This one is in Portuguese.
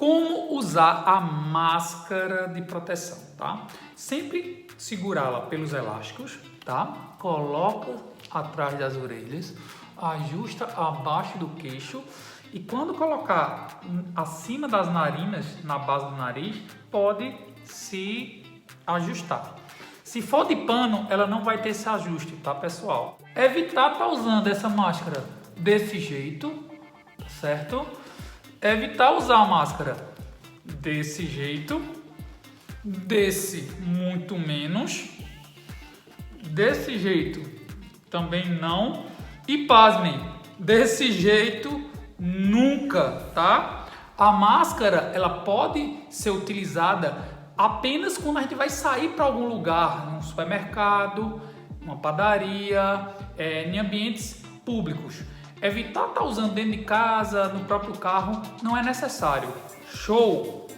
Como usar a máscara de proteção, tá? Sempre segurá-la pelos elásticos, tá? Coloca atrás das orelhas, ajusta abaixo do queixo e quando colocar acima das narinas, na base do nariz, pode se ajustar. Se for de pano, ela não vai ter esse ajuste, tá, pessoal? Evitar estar usando essa máscara desse jeito, certo? Evitar usar a máscara desse jeito, desse muito menos, desse jeito também não, e pasmem, desse jeito nunca, tá? A máscara, ela pode ser utilizada apenas quando a gente vai sair para algum lugar, num supermercado, uma padaria, em ambientes públicos. Evitar estar usando dentro de casa, no próprio carro, não é necessário. Show!